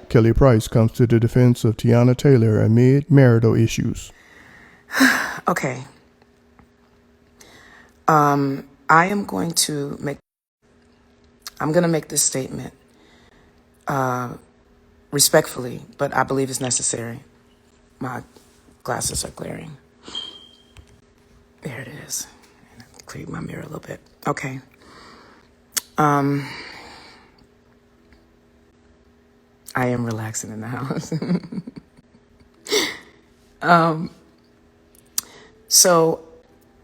Kelly Price comes to the defense of Teyana Taylor amid marital issues. Okay. I'm going to make this statement respectfully, but I believe it's necessary. My glasses are glaring. There it is. Clean my mirror a little bit. Okay. I am relaxing in the house. So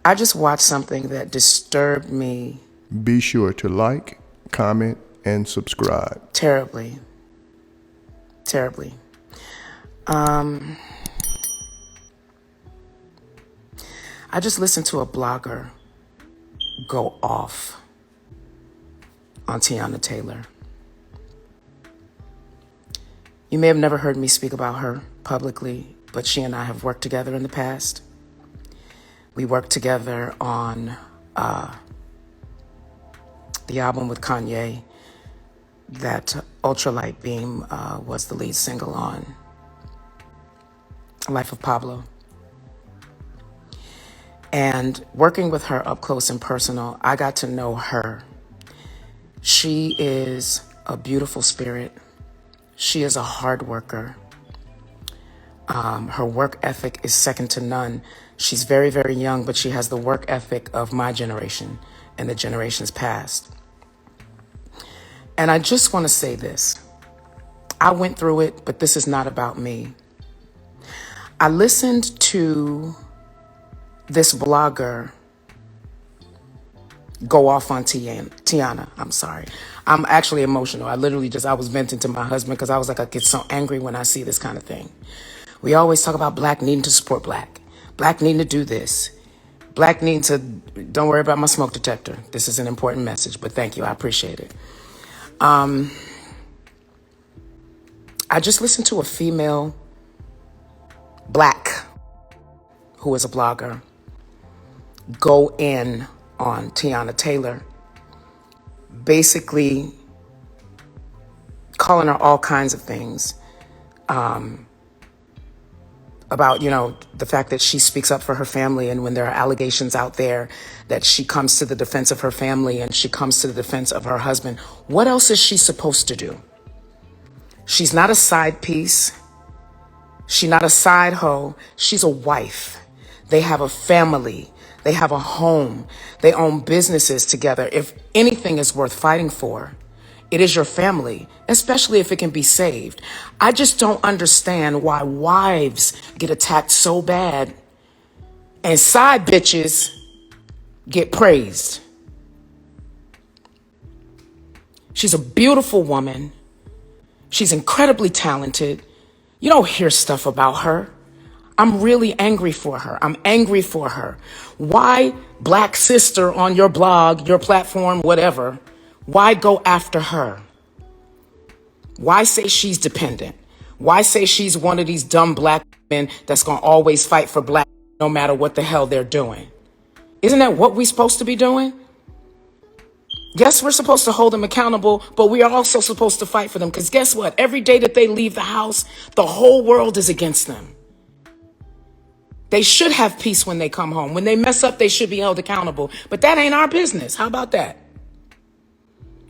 I just watched something that disturbed me Be sure to like, comment, and subscribe. terribly. Terribly. I just listened to a blogger go off on Teyana Taylor. You may have never heard me speak about her publicly, but she and I have worked together in the past. We worked together on the album with Kanye that Ultralight Beam was the lead single on, Life of Pablo. And working with her up close and personal, I got to know her. She is a beautiful spirit. She is a hard worker. Her work ethic is second to none. She's very, very young, but she has the work ethic of my generation and the generations past. And I just want to say this. I went through it, but this is not about me. I listened to this blogger go off on Teyana. I'm sorry. I'm actually emotional. I was venting to my husband because I was like, I get so angry when I see this kind of thing. We always talk about black needing to support black. Black needing to do this. Black needing to, don't worry about my smoke detector. This is an important message, but thank you. I appreciate it. I just listened to a female black who is a blogger go in on Teyana Taylor, basically calling her all kinds of things about, the fact that she speaks up for her family, and when there are allegations out there that she comes to the defense of her family and she comes to the defense of her husband. What else is she supposed to do? She's not a side piece. She's not a side hoe. She's a wife. They have a family. They have a home. They own businesses together. If anything is worth fighting for, it is your family, especially if it can be saved. I just don't understand why wives get attacked so bad and side bitches get praised. She's a beautiful woman. She's incredibly talented. You don't hear stuff about her. I'm really angry for her. I'm angry for her. Why, black sister on your blog, your platform, whatever, why go after her? Why say she's dependent? Why say she's one of these dumb black men that's going to always fight for black no matter what the hell they're doing? Isn't that what we're supposed to be doing? Yes, we're supposed to hold them accountable, but we are also supposed to fight for them, because guess what? Every day that they leave the house, the whole world is against them. They should have peace when they come home. When they mess up, they should be held accountable. But that ain't our business. How about that?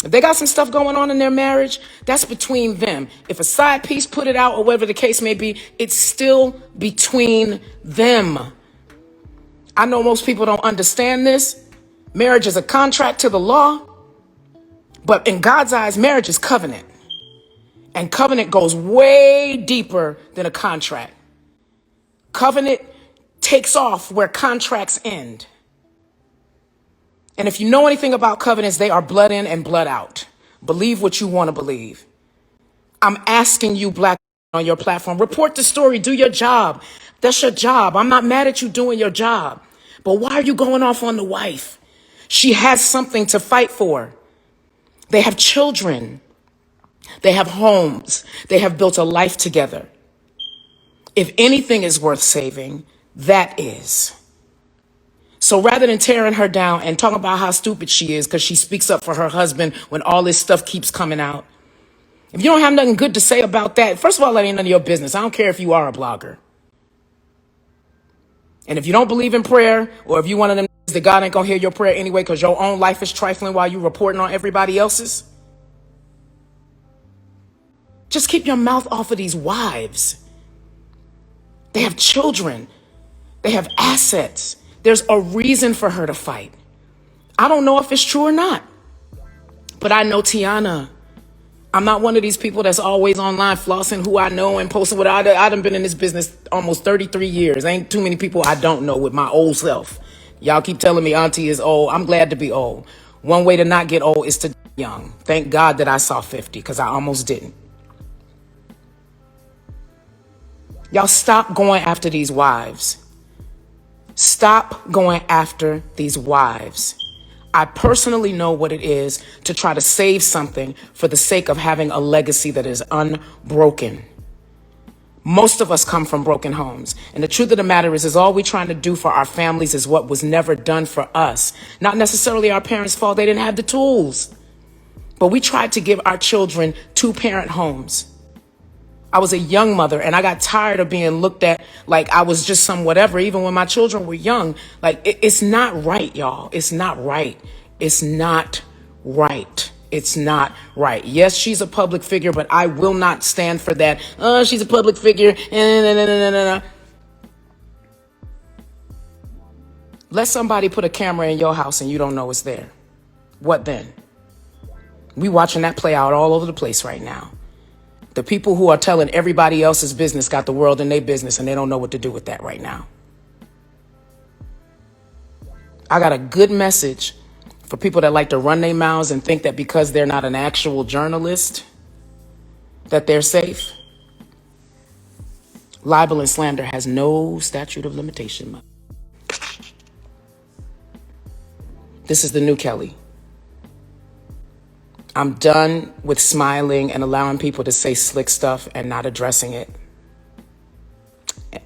If they got some stuff going on in their marriage, that's between them. If a side piece put it out or whatever the case may be, it's still between them. I know most people don't understand this. Marriage is a contract to the law. But in God's eyes, marriage is covenant. And covenant goes way deeper than a contract. Covenant takes off where contracts end. And if you know anything about covenants, they are blood in and blood out. Believe what you want to believe. I'm asking you, black on your platform, report the story, do your job. That's your job. I'm not mad at you doing your job. But why are you going off on the wife? She has something to fight for. They have children. They have homes. They have built a life together. If anything is worth saving, that is. So rather than tearing her down and talking about how stupid she is because she speaks up for her husband when all this stuff keeps coming out, If you don't have nothing good to say about that, first of all, that ain't none of your business. I don't care if you are a blogger. And if you don't believe in prayer, or if you one of them that God ain't gonna hear your prayer anyway because your own life is trifling while you reporting on everybody else's, just keep your mouth off of these wives. They have children. They have assets. There's a reason for her to fight. I don't know if it's true or not, but I know Teyana. I'm not one of these people that's always online flossing who I know and posting what I done been in this business almost 33 years. Ain't too many people I don't know with my old self. Y'all keep telling me auntie is old. I'm glad to be old. One way to not get old is to die young. Thank God that I saw 50 because I almost didn't. Y'all stop going after these wives. Stop going after these wives. I personally know what it is to try to save something for the sake of having a legacy that is unbroken. Most of us come from broken homes. And the truth of the matter is all we're trying to do for our families is what was never done for us. Not necessarily our parents' fault. They didn't have the tools. But we tried to give our children two-parent homes. I was a young mother and I got tired of being looked at like I was just some whatever, even when my children were young. Like, it's not right, y'all. It's not right. It's not right. It's not right. Yes, she's a public figure, but I will not stand for that. Oh, she's a public figure. Let somebody put a camera in your house and you don't know it's there. What then? We watching that play out all over the place right now. The people who are telling everybody else's business got the world in their business and they don't know what to do with that right now. I got a good message for people that like to run their mouths and think that because they're not an actual journalist, that they're safe. Libel and slander has no statute of limitation. This is the new Kelly. I'm done with smiling and allowing people to say slick stuff and not addressing it.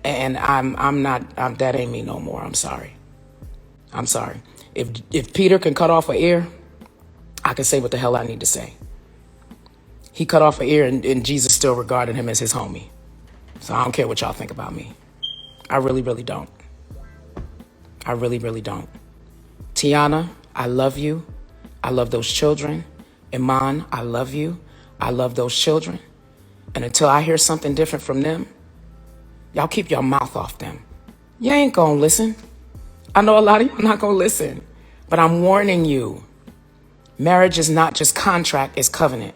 And that ain't me no more. I'm sorry. I'm sorry. If Peter can cut off an ear, I can say what the hell I need to say. He cut off an ear and Jesus still regarded him as his homie. So I don't care what y'all think about me. I really, really don't. I really, really don't. Teyana, I love you. I love those children. Iman, I love you. I love those children. And until I hear something different from them, y'all keep your mouth off them. You ain't gonna listen. I know a lot of you are not gonna listen, but I'm warning you. Marriage is not just contract, it's covenant,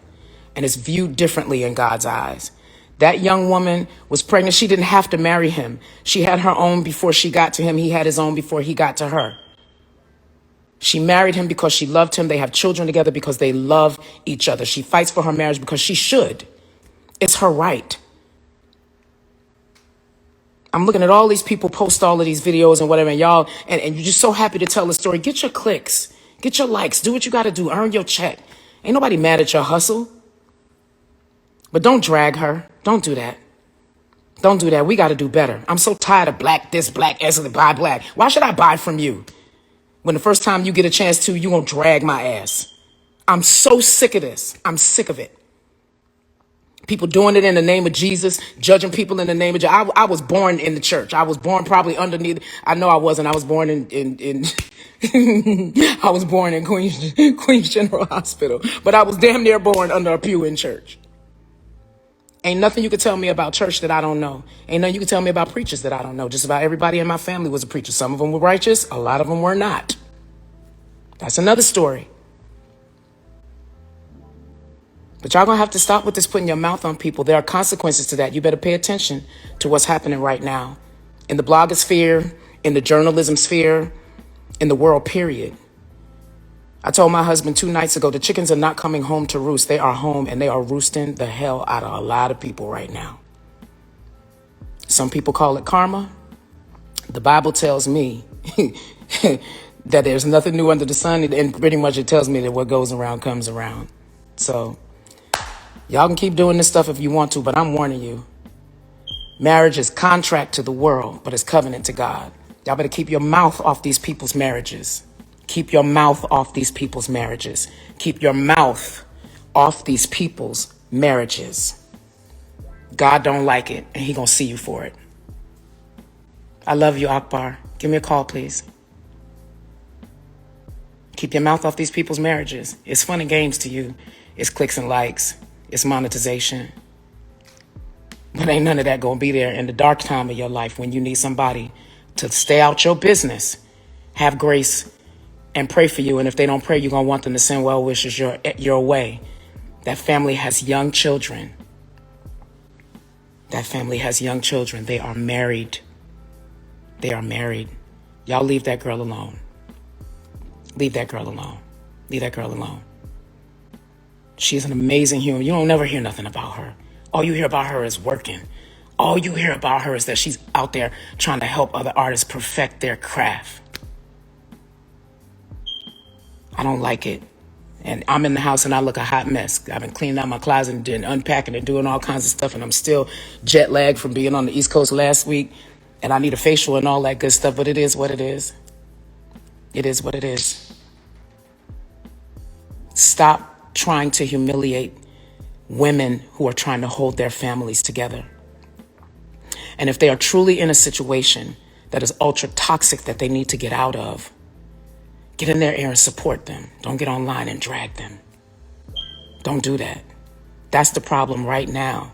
and it's viewed differently in God's eyes. That young woman was pregnant. She didn't have to marry him. She had her own before she got to him. He had his own before he got to her. She married him because she loved him. They have children together because they love each other. She fights for her marriage because she should. It's her right. I'm looking at all these people post all of these videos and whatever, and y'all, and you're just so happy to tell the story. Get your clicks, get your likes, do what you got to do, earn your check. Ain't nobody mad at your hustle. But don't drag her. Don't do that. Don't do that. We got to do better. I'm so tired of black this, black as buy black. Why should I buy from you? When the first time you get a chance to, you won't drag my ass. I'm so sick of this. I'm sick of it. People doing it in the name of Jesus, judging people in the name of Jesus. I was born in the church. I was born probably underneath. I know I wasn't. I was born in I was born in Queens General Hospital, but I was damn near born under a pew in church. Ain't nothing you could tell me about church that I don't know. Ain't nothing you could tell me about preachers that I don't know. Just about everybody in my family was a preacher. Some of them were righteous. A lot of them were not. That's another story. But y'all gonna have to stop with this putting your mouth on people. There are consequences to that. You better pay attention to what's happening right now. In the blogosphere, in the journalism sphere, in the world, period. I told my husband 2 nights ago, the chickens are not coming home to roost. They are home and they are roosting the hell out of a lot of people right now. Some people call it karma. The Bible tells me that there's nothing new under the sun. And pretty much it tells me that what goes around comes around. So y'all can keep doing this stuff if you want to, but I'm warning you. Marriage is contract to the world, but it's covenant to God. Y'all better keep your mouth off these people's marriages. Keep your mouth off these people's marriages. Keep your mouth off these people's marriages. God don't like it, and he gonna see you for it. I love you, Akbar. Give me a call, please. Keep your mouth off these people's marriages. It's fun and games to you. It's clicks and likes. It's monetization. But ain't none of that gonna be there in the dark time of your life when you need somebody to stay out your business, have grace, and pray for you. And if they don't pray, you're gonna want them to send well wishes your way. That family has young children. That family has young children. They are married. They are married. Y'all leave that girl alone. Leave that girl alone. Leave that girl alone. She's an amazing human. You don't never hear nothing about her. All you hear about her is working. All you hear about her is that she's out there trying to help other artists perfect their craft. I don't like it. And I'm in the house and I look a hot mess. I've been cleaning out my closet and unpacking and doing all kinds of stuff. And I'm still jet lagged from being on the East Coast last week. And I need a facial and all that good stuff. But it is what it is. It is what it is. Stop trying to humiliate women who are trying to hold their families together. And if they are truly in a situation that is ultra toxic that they need to get out of, get in their ear and support them. Don't get online and drag them. Don't do that. That's the problem right now.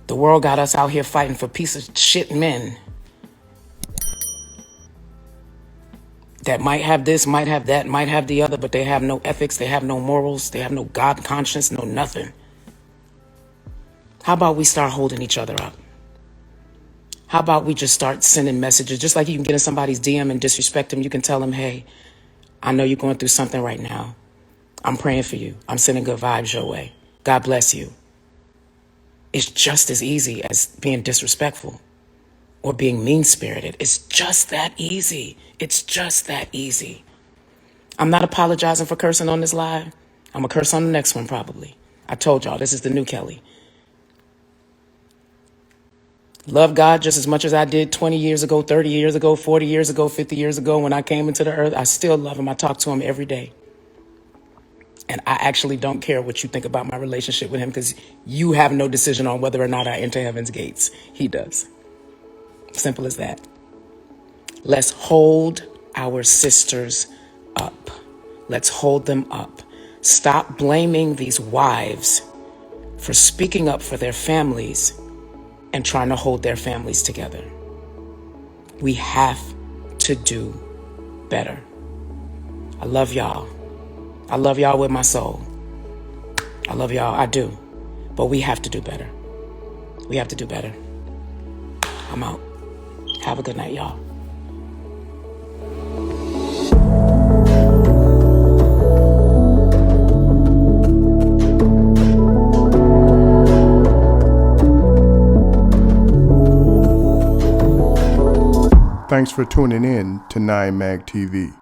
The world got us out here fighting for piece of shit men that might have this, might have that, might have the other, but they have no ethics, they have no morals, they have no God conscience, no nothing. How about we start holding each other up? How about we just start sending messages? Just like you can get in somebody's DM and disrespect them, you can tell them, hey, I know you're going through something right now. I'm praying for you. I'm sending good vibes your way. God bless you. It's just as easy as being disrespectful or being mean-spirited. It's just that easy. It's just that easy. I'm not apologizing for cursing on this live. I'm going to curse on the next one probably. I told y'all, this is the new Kelly. Love God just as much as I did 20 years ago, 30 years ago, 40 years ago, 50 years ago when I came into the earth. I still love him. I talk to him every day. And I actually don't care what you think about my relationship with him because you have no decision on whether or not I enter heaven's gates. He does. Simple as that. Let's hold our sisters up. Let's hold them up. Stop blaming these wives for speaking up for their families and trying to hold their families together. We have to do better. I love y'all. I love y'all with my soul. I love y'all, I do. But we have to do better. We have to do better. I'm out. Have a good night, y'all. Thanks for tuning in to 9 Mag TV.